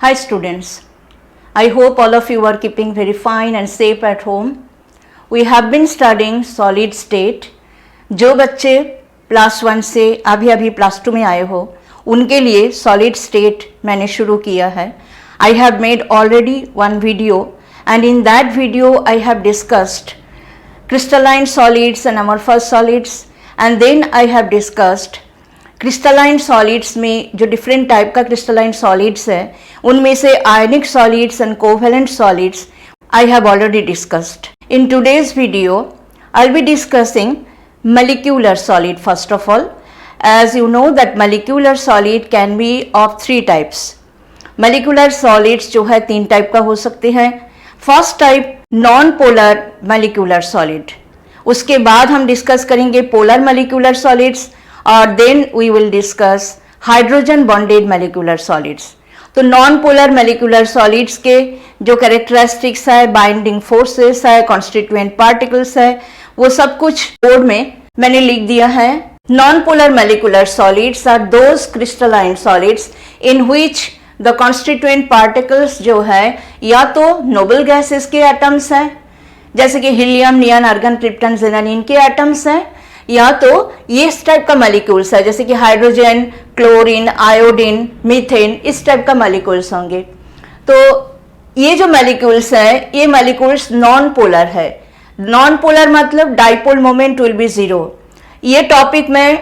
Hi students, I hope all of you are keeping very fine and safe at home. We have been studying solid state. जो बच्चे class 1 से अभी class 2 में आए हो उनके लिए solid state मैंने शुरू किया है. I have made already one video and in that video I have discussed crystalline solids and amorphous solids and then I have discussed crystalline solids में जो डिफरेंट टाइप का क्रिस्टलाइन सॉलिड्स है उनमें से आयनिक solids and covalent solids I have already discussed. In today's video I will be discussing molecular solid. First of all, as you know that molecular solid can be of 3 types. molecular solids जो है 3 type का हो सकते हैं. First type non polar molecular solid. उसके बाद हम discuss करेंगे पोलर molecular solids और then we will discuss hydrogen bonded molecular solids. तो नॉन पोलर molecular solids के जो कैरेक्टरिस्टिक्स है, बाइंडिंग फोर्सेस है, कॉन्स्टिट्यूएंट पार्टिकल्स है, वो सब कुछ बोर्ड में मैंने लिख दिया है. Non polar molecular solids are those crystalline solids in which the constituent particles जो है या तो नोबल गैसेस के एटम्स हैं जैसे कि हीलियम, नियॉन, आर्गन, क्रिप्टन, ज़ेनन, इनके एटम्स हैं, या तो ये इस टाइप का मॉलिक्यूल्स है जैसे कि हाइड्रोजन, क्लोरीन, आयोडीन, मीथेन, इस टाइप का मॉलिक्यूल्स होंगे. तो ये जो मॉलिक्यूल्स है ये मॉलिक्यूल्स नॉन पोलर है. नॉन पोलर मतलब डाइपोल मोमेंट विल बी 0. ये टॉपिक मैं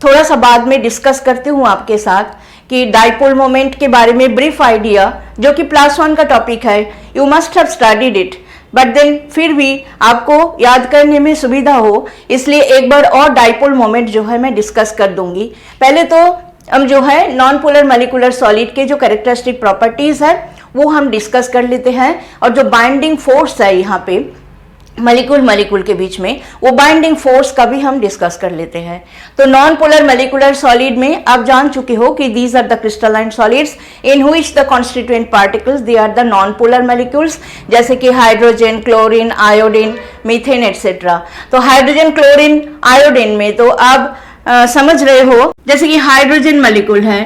थोड़ा सा बाद में डिस्कस करती हूँ आपके साथ कि डाइपोल मोमेंट के बारे में ब्रीफ आइडिया जो कि क्लास 1 का टॉपिक है, you must have studied it, but then फिर भी आपको याद करने में सुविधा हो इसलिए एक बार और डाइपोल मोमेंट जो है मैं डिस्कस कर दूंगी. पहले तो हम जो है नॉन पोलर molecular सॉलिड के जो कैरेक्टरिस्टिक प्रॉपर्टीज है वो हम डिस्कस कर लेते हैं और जो बाइंडिंग फोर्स है यहाँ पे मॉलिक्यूल के बीच में वो बाइंडिंग फोर्स का भी हम डिस्कस कर लेते हैं. तो नॉन पोलर molecular सॉलिड में आप जान चुके हो कि these are the crystalline solids in which the constituent particles they are the non polar molecules जैसे कि hydrogen, chlorine, iodine, methane etcetera. तो हाइड्रोजन, क्लोरीन, आयोडीन में तो आप समझ रहे हो जैसे कि हाइड्रोजन मॉलिक्यूल है,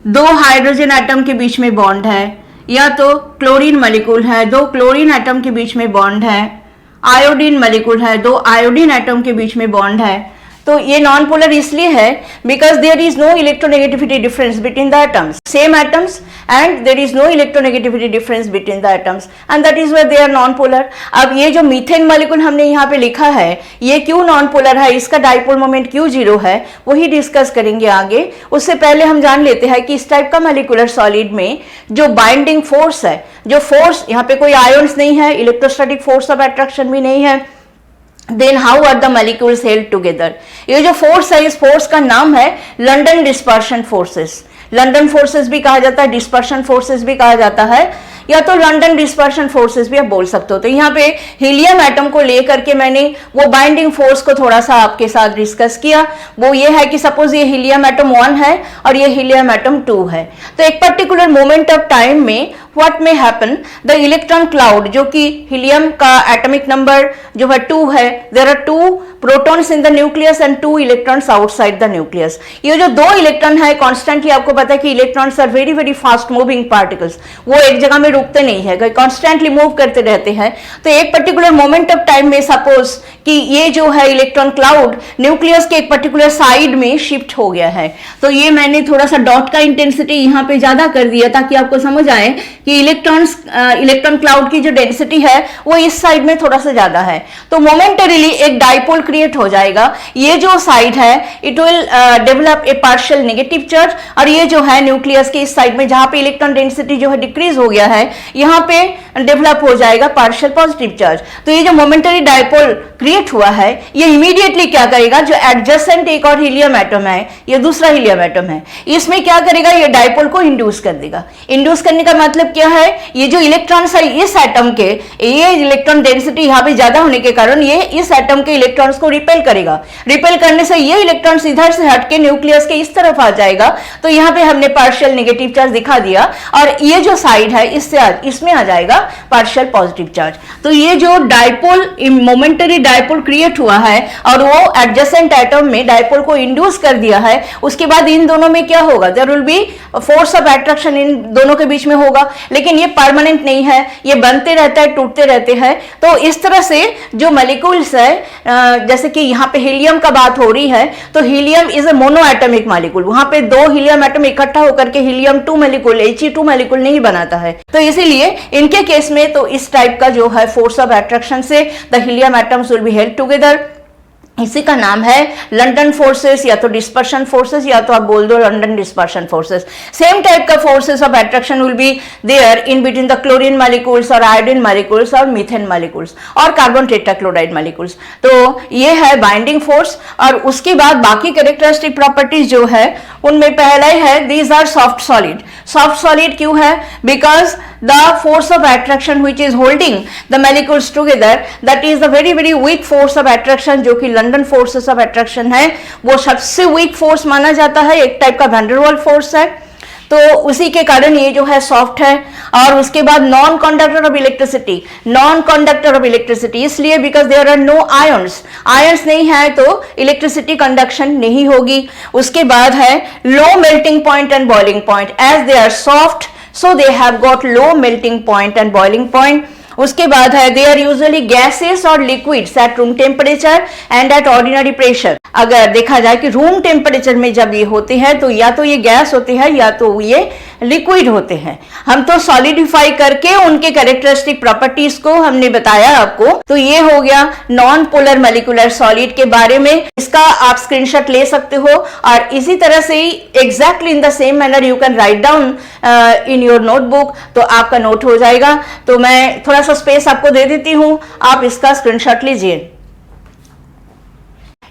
2 हाइड्रोजन एटम के बीच में बॉन्ड है, या तो क्लोरीन मॉलिक्यूल है, 2 क्लोरीन एटम के बीच में बॉन्ड है, आयोडीन मॉलिक्यूल है, 2 आयोडीन एटम के बीच में बॉन्ड है. तो ये नॉन पोलर इसलिए है because there is no electronegativity difference between the atoms, same atoms and there is no electronegativity difference between the atoms and that is why they are non polar. अब ये जो methane molecule हमने यहाँ पे लिखा है ये क्यों नॉन पोलर है, इसका डाइपोल मोमेंट क्यों 0 है, वही डिस्कस करेंगे आगे. उससे पहले हम जान लेते हैं कि इस टाइप का molecular सॉलिड में जो बाइंडिंग फोर्स है, जो फोर्स यहाँ पे कोई आयन्स नहीं है, इलेक्ट्रोस्टैटिक फोर्स ऑफ अट्रैक्शन भी नहीं है, then how are the molecules held together. ये जो फोर्स है इस फोर्स का नाम है London dispersion forces. London forces भी कहा जाता है, डिस्पर्शन फोर्सेस भी कहा जाता है, या तो लंडन डिस्पर्शन फोर्सेस भी आप बोल सकते हो. तो यहाँ पे हीलियम एटम को लेकर के मैंने वो बाइंडिंग फोर्स को थोड़ा सा आपके साथ डिस्कस किया. वो ये है कि सपोज ये हीलियम एटम 1 है और ये हीलियम एटम 2 है, तो एक पर्टिकुलर मोमेंट ऑफ टाइम में what may happen, the electron cloud जो कि हीलियम का एटॉमिक नंबर जो है 2 है, there are 2 protons in the nucleus and 2 electrons outside the nucleus. ये जो 2 इलेक्ट्रॉन है कॉन्स्टेंटली, आपको पता है कि electrons are very very fast moving particles, वो एक जगह में रुकते नहीं है, कॉन्स्टेंटली मूव करते रहते हैं. तो एक पर्टिकुलर मोमेंट ऑफ टाइम में सपोज कि ये जो है इलेक्ट्रॉन क्लाउड न्यूक्लियस के एक पर्टिकुलर साइड में शिफ्ट हो गया है. तो ये मैंने थोड़ा सा डॉट का इंटेंसिटी यहाँ पे ज्यादा कर दिया ताकि आपको समझ आए कि इलेक्ट्रॉन क्लाउड की जो डेंसिटी है वो इस साइड में थोड़ा सा ज्यादा है. तो मोमेंटरीली एक डाइपोल क्रिएट हो जाएगा. ये जो साइड है it will develop a partial negative charge और ये जो है न्यूक्लियस के इस साइड में जहां पे इलेक्ट्रॉन डेंसिटी जो है डिक्रीज हो गया है यहाँ पे डेवलप हो जाएगा पार्शियल पॉजिटिव चार्ज. तो ये जो मोमेंटरी डाइपोल क्रिएट हुआ है ये इमीडिएटली क्या करेगा, जो एडजेसेंट एक और हीलियम एटम है, ये दूसरा हीलियम एटम है, इसमें क्या करेगा, ये डाइपोल को इंड्यूस कर देगा. इंड्यूस करने का मतलब क्या है, ये जो इलेक्ट्रॉन्स है इस एटम के, ये इलेक्ट्रॉन डेंसिटी यहाँ पे ज्यादा होने के कारण ये इस एटम के इलेक्ट्रॉन्स को रिपेल करेगा. रिपेल करने से ये इलेक्ट्रॉन्स इधर से हटके न्यूक्लियस के इस तरफ आ जाएगा. तो यहाँ पे हमने पार्शियल नेगेटिव चार्ज दिखा दिया और ये जो साइड है इस चार्ज, इसमें आ जाएगा पार्शियल पॉजिटिव चार्ज। तो ये जो डाइपोल, मोमेंटरी डाइपोल क्रिएट हुआ है और वो एडजेसेंट एटम में डाइपोल को इंड्यूस कर दिया है, उसके बाद इन दोनों में क्या होगा, there will be force of attraction इन दोनों के बीच में होगा, लेकिन ये परमानेंट नहीं है, ये बनते रहता है, टूटते रहते हैं। तो इस तरह से जो मॉलिक्यूल्स है, जैसे कि यहाँ पे हीलियम का बात हो रही है, तो helium is a mono atomic molecule, वहां पे दो हीलियम एटम इकट्ठा होकर के हीलियम 2 मॉलिक्यूल, He2 मॉलिक्यूल नहीं बनाता है। तो इसीलिए इनके केस में तो इस टाइप का जो है फोर्स ऑफ अट्रैक्शन से the helium atoms will be held together. इसी का नाम है लंडन फोर्सेस या तो डिस्पर्शन फोर्सेस, या तो आप बोल दो London dispersion forces. Same type का forces of attraction will be there in between the chlorine molecules और आयोडीन मॉलिक्यूल्स और मीथेन मॉलिक्यूल्स और कार्बन टेट्राक्लोराइड मॉलिक्यूल्स। तो ये है बाइंडिंग फोर्स। और उसके बाद बाकी कैरेक्टरिस्टिक प्रॉपर्टीज जो है उनमें पहला ही है these are soft solid. Soft solid क्यों है? Because the force of attraction which is holding the molecules together, that is the very very weak force of attraction, जो कि लंडन फोर्सेस ऑफ अट्रैक्शन है, वो सबसे वीक फोर्स माना जाता है, एक टाइप का वैन डेर वाल्स फोर्स है। तो उसी के कारण ये जो है सॉफ्ट है। और उसके बाद non conductor of electricity, non conductor of electricity इसलिए because there are no ions, ions नहीं है तो इलेक्ट्रिसिटी कंडक्शन नहीं होगी। उसके बाद है low melting point and boiling point, as they are soft so they have got low melting point and boiling point। उसके बाद है दे आर यूजुअली गैसेस और liquids at room temperature and at ordinary pressure. अगर देखा जाए कि room temperature में जब ये होते हैं तो या तो ये गैस होते हैं या तो ये लिक्विड होते हैं। हम तो सॉलिडिफाई करके उनके कैरेक्टरिस्टिक प्रॉपर्टीज को हमने बताया आपको। तो ये हो गया नॉन पोलर मॉलिक्यूलर सॉलिड के बारे में, इसका आप स्क्रीनशॉट ले सकते हो। और इसी तरह से ही exactly in the same manner you can write down in your notebook, तो आपका नोट हो जाएगा। तो मैं थोड़ा सा स्पेस आपको दे देती हूं, आप इसका स्क्रीनशॉट लीजिए।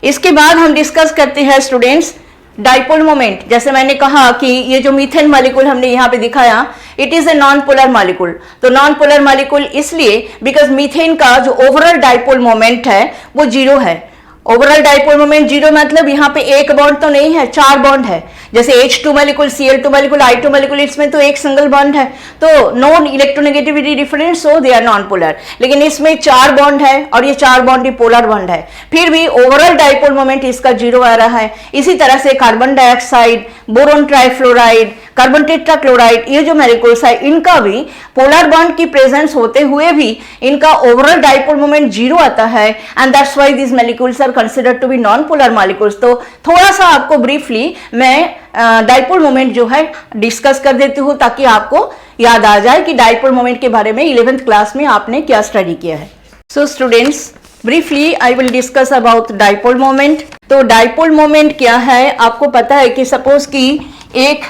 इसके बाद हम डिस्कस करते हैं स्टूडेंट्स डाइपोल मोमेंट। जैसे मैंने कहा कि ये जो मीथेन मॉलिक्यूल हमने यहाँ पे दिखाया, it is a non polar molecule. तो नॉन पोलर मॉलिक्यूल इसलिए बिकॉज मीथेन का जो ओवरऑल डाइपोल मोमेंट है वो 0 है। ओवरऑल डाइपोल मोमेंट 0 मतलब यहाँ पे एक बॉन्ड तो नहीं है, 4 बॉन्ड है। जैसे H2 molecule, Cl2 molecule, I2 molecule, इसमें तो एक सिंगल बॉन्ड है, तो no electronegativity difference, so they are non polar. लेकिन इसमें 4 बॉन्ड है और ये 4 बॉन्ड ही पोलर बॉन्ड है, फिर भी ओवरऑल डाइपोल मोमेंट इसका 0 आ रहा है। इसी तरह से carbon dioxide, boron trifluoride, carbon tetrachloride, ये जो मॉलिक्यूल्स है इनका भी पोलर बॉन्ड की प्रेजेंस होते हुए भी इनका ओवरऑल डाइपोल मोमेंट 0 आता है, and that's why this molecules are considered to be non polar molecules. तो थोड़ा सा आपको ब्रीफली मैं डाइपोल मोमेंट जो है डिस्कस कर देती हूँ ताकि आपको याद आ जाए कि डाइपोल मोमेंट के बारे में 11th क्लास में आपने क्या स्टडी किया है। So students, briefly I will discuss about dipole moment. तो डाइपोल मोमेंट क्या है, आपको पता है कि सपोज कि एक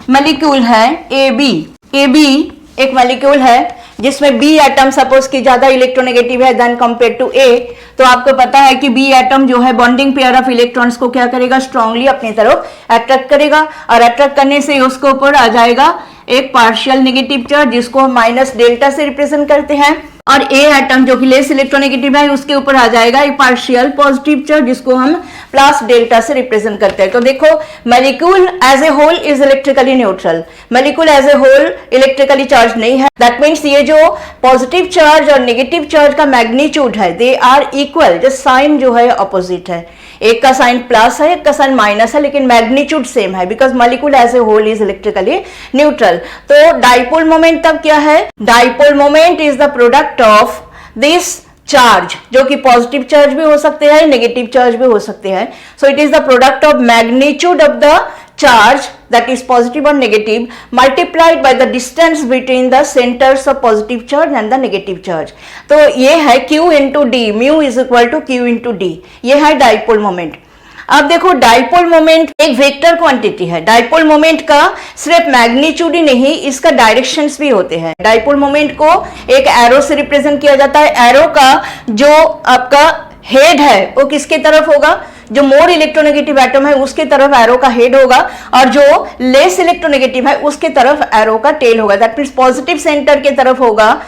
मॉलिक्यूल है AB एक मॉलिक्यूल है जिसमें B एटम सपोज कि ज्यादा इलेक्ट्रोनेगेटिव है देन कंपेयर टू A। तो आपको पता है कि B एटम जो है बॉन्डिंग पेयर ऑफ इलेक्ट्रॉन्स को क्या करेगा, स्ट्रांगली अपनी तरफ अट्रैक्ट करेगा, और अट्रैक्ट करने से उसके ऊपर आ जाएगा एक पार्शियल नेगेटिव चार्ज जिसको हम माइनस डेल्टा से रिप्रेजेंट करते हैं। और A एटम जो कि लेस इलेक्ट्रोनेगेटिव है उसके ऊपर आ जाएगा एक पार्शियल पॉजिटिव चार्ज जिसको हम प्लस डेल्टा से रिप्रेजेंट करते हैं। तो देखो molecule as a whole is electrically neutral, molecule as a whole electrically charge नहीं है। दैट मीन्स ये जो पॉजिटिव चार्ज और नेगेटिव चार्ज का मैग्नीट्यूड है they are equal, just sign जो है अपोजिट है, एक का साइन प्लस है एक का साइन माइनस है, लेकिन मैग्नीट्यूड सेम है because molecule as a whole is electrically neutral. तो डाइपोल मोमेंट तब क्या है, dipole moment is the product of this charge, जो कि पॉजिटिव चार्ज भी हो सकते हैं नेगेटिव चार्ज भी हो सकते हैं। सो it is the product of magnitude of the charge, that is positive or negative, multiplied by the distance between the centers of positive charge and the negative charge। तो ये है Q into D, mu is equal to Q into D, ये है dipole moment. अब देखो dipole moment एक vector quantity है। Dipole moment का सिर्फ मैग्नीट्यूड ही नहीं, इसका डायरेक्शंस भी होते हैं। डाइपोल मोमेंट को एक एरो से रिप्रेजेंट किया जाता है। एरो का जो आपका हेड है वो किसके तरफ होगा, जो मोर इलेक्ट्रोनेगेटिव एटम है उसके तरफ एरो का हेड होगा, और जो लेस इलेक्ट्रोनेगेटिव है उसके तरफ एरो का टेल होगा। दैट मीन्स पॉजिटिव सेंटर के तरफ होगा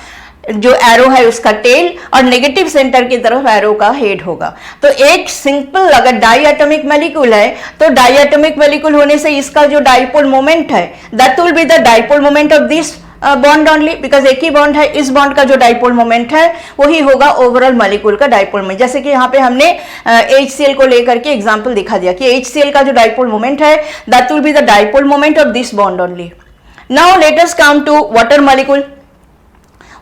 जो एरो है उसका टेल, और नेगेटिव सेंटर की तरफ एरो का हेड होगा। तो एक सिंपल अगर डाई एटॉमिक मॉलिक्यूल है तो डाई एटॉमिक मॉलिक्यूल होने से इसका जो डाइपोल मोमेंट है that will be the dipole moment of this bond only, because एक ही बॉन्ड है, इस बॉन्ड का जो डाइपोल मोमेंट है वही होगा ओवरऑल मॉलिक्यूल का डाइपोल मोमेंट। जैसे कि यहाँ पे हमने HCl को लेकर के एग्जांपल दिखा दिया कि HCl का जो डाइपोल मोमेंट है that will be the dipole moment of this bond only. Now let us come to water molecule.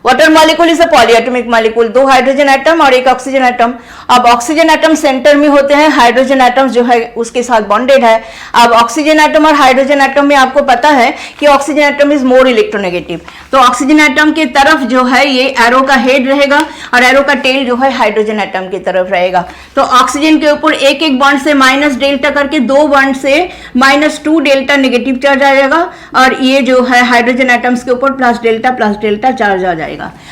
Water molecule is a polyatomic molecule, 2 hydrogen atom और 1 ऑक्सीजन एटम। अब oxygen atom centre में होते हैं, hydrogen atom जो है उसके साथ bonded है। अब ऑक्सीजन एटम और हाइड्रोजन एटम में आपको पता है कि oxygen atom is more electronegative, तो ऑक्सीजन एटम की तरफ जो है ये एरो का हेड रहेगा और एरो का टेल जो है हाइड्रोजन एटम की तरफ रहेगा। तो ऑक्सीजन के ऊपर एक एक बॉन्ड से माइनस डेल्टा करके 2 बॉन्ड से -2 डेल्टा नेगेटिव चार्ज आ जाएगा और ये जो है हाइड्रोजन एटम्स के ऊपर प्लस डेल्टा चार्ज आ जाएगा।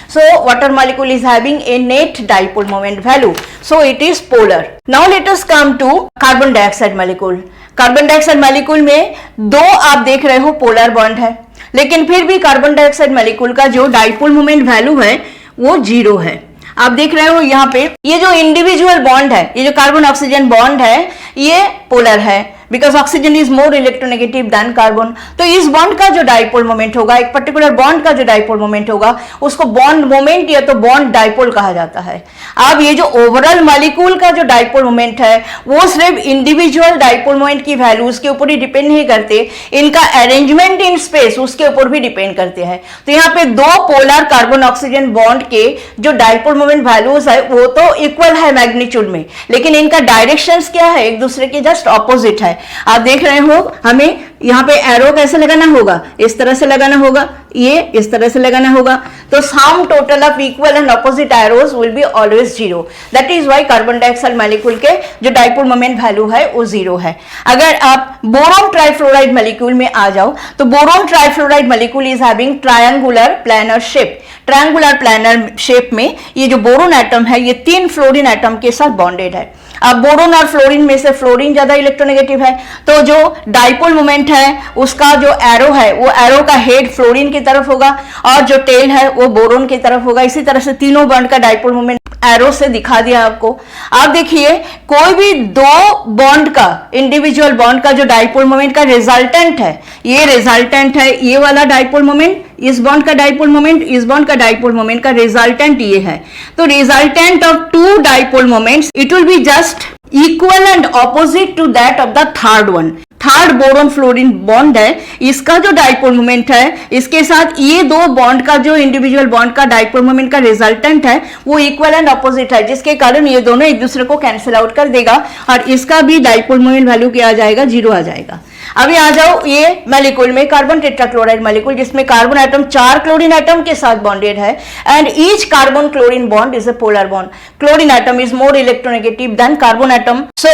So water molecule is having a net dipole moment value, so it is polar. Now let us come to carbon dioxide molecule. Carbon dioxide molecule में 2 आप देख रहे हो पोलर बॉन्ड है, लेकिन फिर भी कार्बन डाइऑक्साइड मॉलिक्यूल का जो डाइपोल मोमेंट वैल्यू है वो 0 है। आप देख रहे हो यहाँ पे ये जो इंडिविजुअल बॉन्ड है, ये जो कार्बन ऑक्सीजन बॉन्ड है ये पोलर है, because oxygen is more electronegative than carbon. तो इस बॉन्ड का जो डाइपोल मोमेंट होगा, एक पर्टिकुलर बॉन्ड का जो डाइपोल मोमेंट होगा उसको बॉन्ड मोमेंट या तो बॉन्ड डाइपोल कहा जाता है। अब ये जो ओवरऑल मॉलिक्यूल का जो डाइपोल मोमेंट है वो सिर्फ इंडिविजुअल डाइपोल मोमेंट की वैल्यूज के ऊपर ही डिपेंड नहीं करते, इनका अरेंजमेंट इन स्पेस उसके ऊपर भी डिपेंड करते हैं। तो यहाँ पे 2 पोलर कार्बन ऑक्सीजन बॉन्ड के जो डाइपोल मोमेंट वैल्यूज है वो तो इक्वल है मैग्नीट्यूड में, लेकिन इनका डायरेक्शंस क्या है, एक दूसरे के जस्ट ऑपोजिट है। आप देख रहे हो हमें यहाँ पे एरो कैसे लगाना होगा, इस तरह से लगाना होगा, ये इस तरह से लगाना होगा। तो sum total of equal and opposite arrows will be always 0। That is why carbon dioxide molecule के जो डाइपोल मोमेंट वैल्यू है वो 0 है। अगर आप बोरोन ट्राइफ्लोराइड मॉलिक्यूल में आ जाओ तो boron trifluoride molecule is having triangular planar shape. Triangular planar shape में ये जो बोरोन एटम है ये 3 फ्लोरीन एटम के साथ बॉन्डेड है। अब बोरोन और फ्लोरीन में से फ्लोरीन ज्यादा इलेक्ट्रोनेगेटिव है, तो जो डाइपोल मोमेंट है उसका जो एरो है वो एरो का हेड फ्लोरीन की तरफ होगा और जो टेल है वो बोरोन की तरफ होगा। इसी तरह से तीनों बॉन्ड का डाइपोल मोमेंट एरो से दिखा दिया आपको। आप देखिए कोई भी 2 बॉन्ड का, इंडिविजुअल बॉन्ड का जो डाइपोल मोमेंट का रिजल्टेंट है, ये रिजल्टेंट है, ये वाला डाइपोल मोमेंट, इस बॉन्ड का डाइपोल मोमेंट, इस बॉन्ड का डाइपोल मोमेंट का रिजल्टेंट ये है। तो resultant of 2 dipole moments it will be just equal and opposite to that of the third one. Third boron fluorine bond है, इसका जो डाइपोल मोमेंट है इसके साथ ये 2 बॉन्ड का जो इंडिविजुअल बॉन्ड का डाइपोल मोमेंट का रिजल्टेंट है वो इक्वल एंड ऑपोजिट है, जिसके कारण ये दोनों एक दूसरे को कैंसिल आउट कर देगा और इसका भी डाइपोल मोमेंट वैल्यू क्या आ जाएगा, 0 आ जाएगा। अभी आ जाओ ये मॉलिक्यूल में कार्बन टेट्राक्लोराइड मॉलिक्यूल, जिसमें कार्बन एटम 4 क्लोरीन एटम के साथ बॉन्डेड है and each carbon chlorine bond is a polar bond. Chlorine atom is more electronegative than carbon atom, so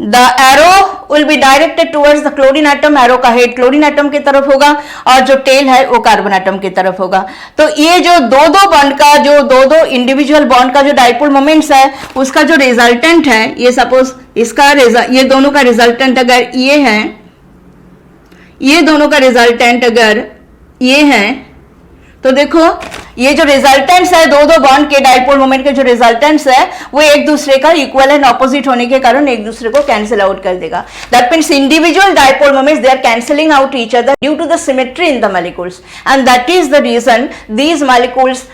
the arrow will be directed towards the chlorine atom. Arrow का head chlorine atom की तरफ होगा और जो tell है वो carbon atom की तरफ होगा। तो ये जो 2-2 बॉन्ड का, जो 2-2 इंडिविजुअल बॉन्ड का जो डाइपोल मोमेंट्स है उसका जो रिजल्टेंट है, ये सपोज इसका ये दोनों का रिजल्टेंट अगर ये है, ये दोनों का रिजल्टेंट अगर ये है, तो देखो ये जो रिजल्टेंट्स है 2-2 बॉन्ड के डाइपोल मोमेंट के जो रिजल्टेंट्स है वो एक दूसरे का इक्वल एंड ऑपोजिट होने के कारण एक दूसरे को कैंसिल आउट कर देगा। That means individual dipole moments they are cancelling out each other due to the symmetry in the molecules and that is the reason these molecules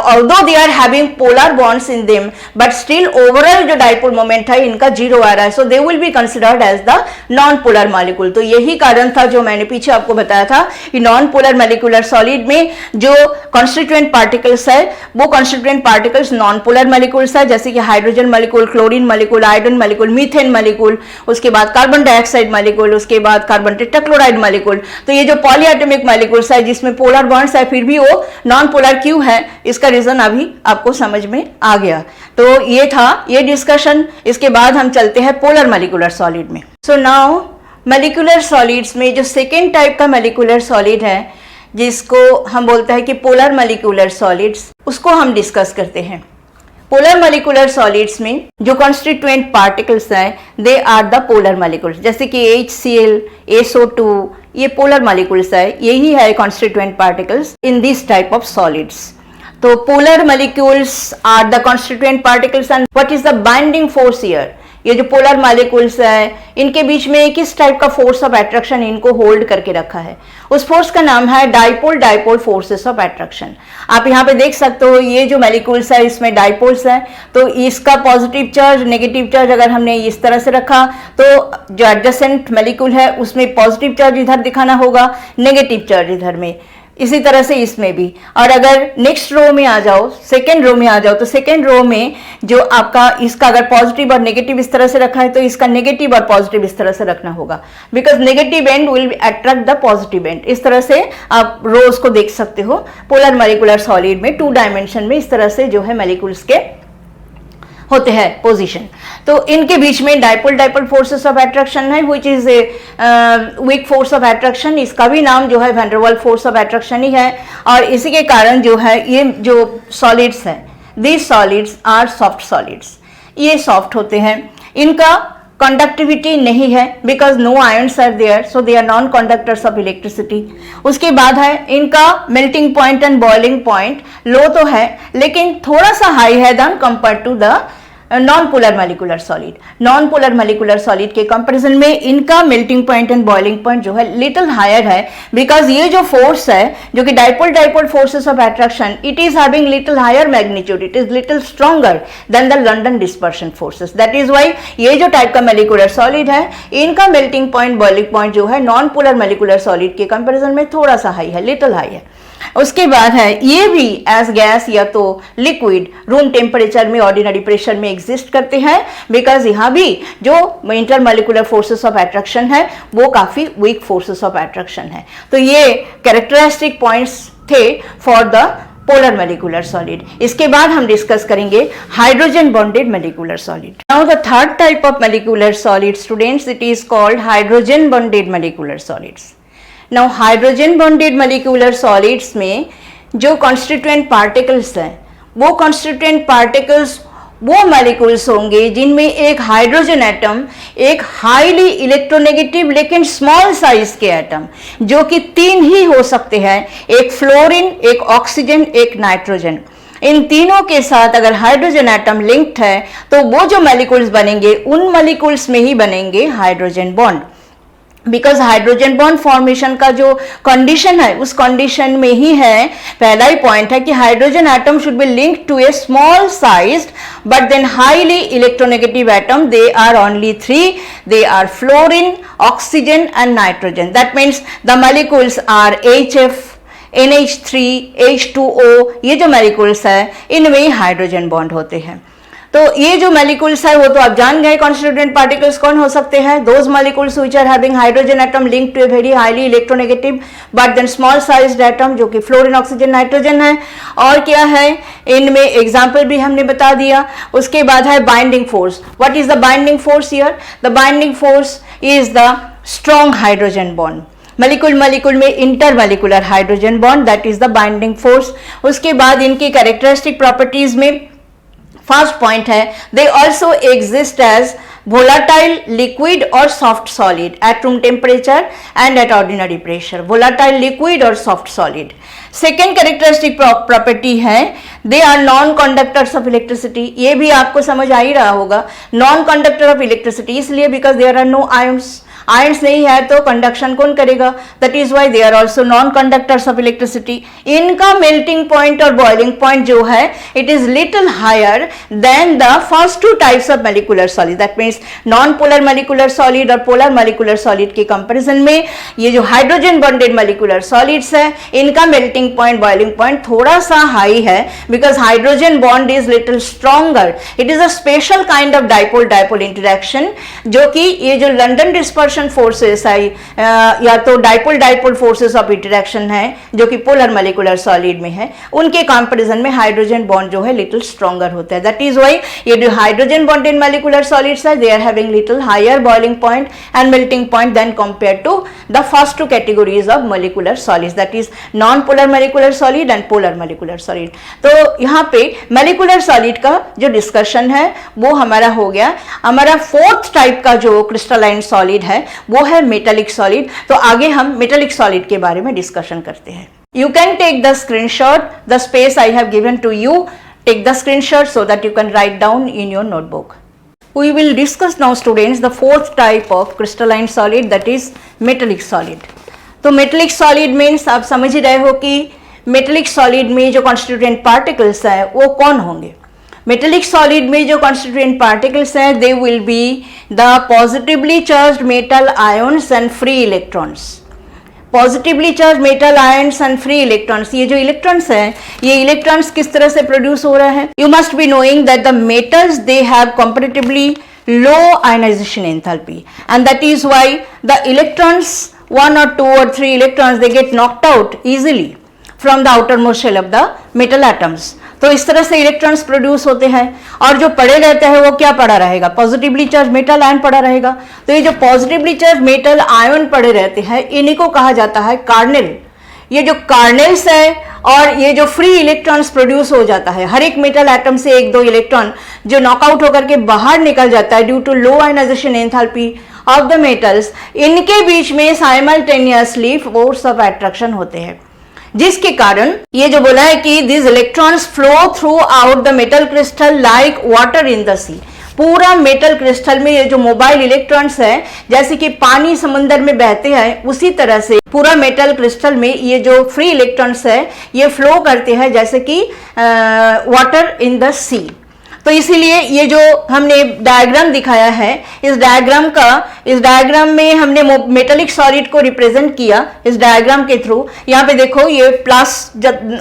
although they are having polar bonds in them but still overall जो dipole moment है इनका 0 आ रहा है, so they will be considered as the non polar molecule। तो यही कारण था जो मैंने पीछे आपको बताया था कि नॉन पोलर मोलिकुलर सॉलिड में जो कॉन्स्टिट्यूएंट पार्टिकल्स है वो constituent particles non polar molecules है, जैसे कि hydrogen molecule, chlorine molecule, iodine molecule, methane molecule, उसके बाद कार्बन डाइऑक्साइड मोलिक्यूल, उसके बाद कार्बन टेट्राक्लोराइड मोलिक्यूल। तो ये जो पॉलीएटॉमिक मोलिक्यूल्स है जिसमें पोलर बॉन्ड्स है फिर भी वो नॉन पोलर क्यों है, इसका रीजन अभी आपको समझ में आ गया। तो ये था ये डिस्कशन। इसके बाद हम चलते हैं पोलर मोलिकुलर सॉलिड में। सो नाउ मोलिकुलर सॉलिड्स में जो सेकेंड टाइप का मोलिकुलर सॉलिड है जिसको हम बोलते हैं कि पोलर मोलिकुलर सॉलिड्स, उसको हम डिस्कस करते हैं। पोलर मोलिकुलर सॉलिड्स में जो कॉन्स्टिट्यूएंट पार्टिकल्स हैं they are the polar molecules, जैसे कि HCl, SO2, ये पोलर मोलिक्यूल्स है, यही है constituent particles in this type of solids. तो polar molecules are the constituent particles and what is the binding force here? ये जो पोलर मॉलिक्यूल्स है, इनके बीच में किस टाइप का फोर्स ऑफ अट्रैक्शन इनको होल्ड करके रखा है, उस फोर्स का नाम है dipole dipole forces of attraction. आप यहाँ पे देख सकते हो ये जो मॉलिक्यूल्स है इसमें डाइपोल्स है, तो इसका पॉजिटिव चार्ज नेगेटिव चार्ज अगर हमने इस तरह से रखा तो जो एडजेसेंट मॉलिक्यूल है उसमें पॉजिटिव चार्ज इधर दिखाना होगा, नेगेटिव चार्ज इधर में, इसी तरह से इसमें भी। और अगर नेक्स्ट रो में आ जाओ, सेकेंड रो में आ जाओ, तो सेकेंड रो में जो आपका इसका अगर पॉजिटिव और नेगेटिव इस तरह से रखा है तो इसका नेगेटिव और पॉजिटिव इस तरह से रखना होगा, because negative and will attract the positive and. इस तरह से आप रोज को देख सकते हो पोलर मॉलिक्यूलर सॉलिड में, 2 डायमेंशन में इस तरह से जो है मॉलिक्यूल्स के होते हैं पोजीशन। तो इनके बीच में dipole dipole forces of attraction है, which is a weak force of attraction. इसका भी नाम जो है van der Waals force of attraction ही है, और इसी के कारण जो है ये जो सॉलिड्स हैं, these solids are soft solids, ये सॉफ्ट होते हैं। इनका कंडक्टिविटी नहीं है because no ions are there, so they are non conductors of electricity. उसके बाद है इनका melting point and boiling point low तो है लेकिन थोड़ा सा हाई है then compare to the non polar molecular solid. Non polar molecular solid के कंपैरिजन में इनका melting point and boiling point जो है लिटिल हायर है, बिकॉज ये जो फोर्स है जो कि dipole dipole forces of attraction, it is having little higher magnitude, it is little stronger than the London dispersion forces. That is why ये जो टाइप का मॉलिक्यूलर सॉलिड है इनका मेल्टिंग पॉइंट बॉइलिंग पॉइंट जो है नॉन पोलर मॉलिक्यूलर सॉलिड के comparison में थोड़ा सा हाई है, लिटिल हाई है। उसके बाद है ये भी एज गैस या तो लिक्विड रूम टेम्परेचर में ऑर्डिनरी प्रेशर में एग्जिस्ट करते हैं, बिकॉज यहाँ भी जो इंटरमॉलिक्यूलर फोर्सेस ऑफ अट्रैक्शन है वो काफी वीक फोर्सेस ऑफ अट्रैक्शन है। तो ये कैरेक्टरिस्टिक पॉइंट्स थे for the polar molecular solid. इसके बाद हम डिस्कस करेंगे hydrogen bonded molecular solid. Now the third type of molecular solid students, it is called hydrogen bonded molecular solids. Now hydrogen bonded molecular solids में जो constituent particles हैं वो constituent particles वो molecules होंगे जिनमें एक हाइड्रोजन एटम, एक highly electronegative लेकिन स्मॉल साइज के एटम, जो कि 3 ही हो सकते हैं, एक फ्लोरीन, एक ऑक्सीजन, एक नाइट्रोजन। इन तीनों के साथ अगर हाइड्रोजन एटम लिंक्ड है तो वो जो मॉलिक्यूल्स बनेंगे उन मॉलिक्यूल्स में ही बनेंगे hydrogen bond, because hydrogen bond formation का जो कंडीशन है उस कंडीशन में ही है, पहला ही पॉइंट है कि hydrogen atom should be linked to a small sized but then highly electronegative atom. They are only 3, they are fluorine, oxygen and nitrogen. That means the molecules are HF, NH3, H2O, ये जो molecules है इनमें hydrogen bond होते हैं। तो ये जो molecules है वो तो आप जान गए कॉन्स्टिट्यूएंट पार्टिकल्स कौन हो सकते हैं, those molecules which are having hydrogen atom linked to a very highly electronegative but then small sized atom, जो कि फ्लोरीन, ऑक्सीजन, नाइट्रोजन है। और क्या है इनमें एग्जाम्पल भी हमने बता दिया। उसके बाद है binding force. What is the binding force here? The binding force is the strong hydrogen bond, molecule में intermolecular hydrogen bond, that is the binding force. उसके बाद इनकी कैरेक्टरिस्टिक प्रॉपर्टीज में फर्स्ट पॉइंट है they also exist as volatile, liquid और soft solid at room temperature and at ordinary pressure. Volatile, liquid और soft solid. Second characteristic property है they are non-conductors of electricity. ये भी आपको समझ आ ही रहा होगा, non-conductor of electricity इसलिए because there are no ions. Ions नहीं है तो कंडक्शन कौन करेगा? That is why they are also non conductors of electricity. इनका मेल्टिंग पॉइंट और बॉइलिंग पॉइंट जो है it is little higher than the first 2 types of molecular solid. That means non polar molecular solid और polar molecular solid के comparison में ये जो hydrogen bonded molecular solids है इनका मेल्टिंग पॉइंट बॉइलिंग पॉइंट थोड़ा सा हाई है, because hydrogen bond is little stronger. It is a special kind of dipole dipole interaction, जो कि ये जो लंदन डिस्पर्शन फोर्सेस है या तो dipole dipole forces of interaction है जो कि पोलर मॉलिक्यूलर सॉलिड में है, उनके कंपैरिजन में हाइड्रोजन बॉन्ड जो है लिटिल स्ट्रॉन्गर होता है। दैट इज व्हाई ये जो हाइड्रोजन बॉन्डेड मॉलिक्यूलर सॉलिड्स है they are having little higher boiling point and melting point than compare to the first 2 categories of molecular solids, that is non polar molecular solid and polar molecular solid. तो यहाँ पे molecular solid का जो discussion है वो हमारा हो गया। हमारा 4th टाइप का जो क्रिस्टलाइन सॉलिड है वो है मेटालिक सॉलिड। तो आगे हम मेटालिक सॉलिड के बारे में डिस्कशन करते हैं। You can take the screenshot, the space I have given to you, take the screenshot so that you can write down in your notebook. We will discuss now students the fourth type of crystalline solid, that is metallic solid. तो metallic solid means आप समझ ही रहे हो कि metallic solid में जो constituent particles है वो कौन होंगे. Metallic solid में जो constituent particles हैं they will be the positively charged metal ions and free electrons. Positively charge metal ions and free electrons, ये जो इलेक्ट्रॉन्स हैं ये इलेक्ट्रॉन्स किस तरह से प्रोड्यूस हो रहा है. You must be knowing that the metals they have comparatively low ionization enthalpy and that is why the electrons 1 or 2 or 3 electrons they get knocked out easily from the outermost shell of the metal atoms. तो इस तरह से electrons produce होते हैं और जो पड़े रहते हैं वो क्या पड़ा रहेगा, पॉजिटिवली चार्ज मेटल आयन पड़ा रहेगा. तो ये जो पॉजिटिवली चार्ज मेटल आयन पड़े रहते हैं इन्हीं को कहा जाता है कार्नेल. ये जो कार्नेल्स है और ये जो फ्री इलेक्ट्रॉन्स प्रोड्यूस हो जाता है, हर एक मेटल एटम से 1-2 इलेक्ट्रॉन जो नॉकआउट होकर के बाहर निकल जाता है due to low ionization enthalpy of the metals, इनके बीच में साइमल्टेनियसली फोर्स ऑफ अट्रैक्शन होते हैं, जिसके कारण ये जो बोला है कि this electrons flow throughout the metal crystal like water in the sea. पूरा मेटल क्रिस्टल में ये जो मोबाइल इलेक्ट्रॉन्स है जैसे कि पानी समुद्र में बहते हैं उसी तरह से पूरा मेटल क्रिस्टल में ये जो फ्री इलेक्ट्रॉन्स है ये फ्लो करते हैं जैसे कि वाटर इन द सी. तो इसीलिए ये जो हमने डायग्राम दिखाया है इस डायग्राम में हमने मेटेलिक सॉलिड को रिप्रेजेंट किया इस डायग्राम के थ्रू. यहाँ पे देखो ये प्लस,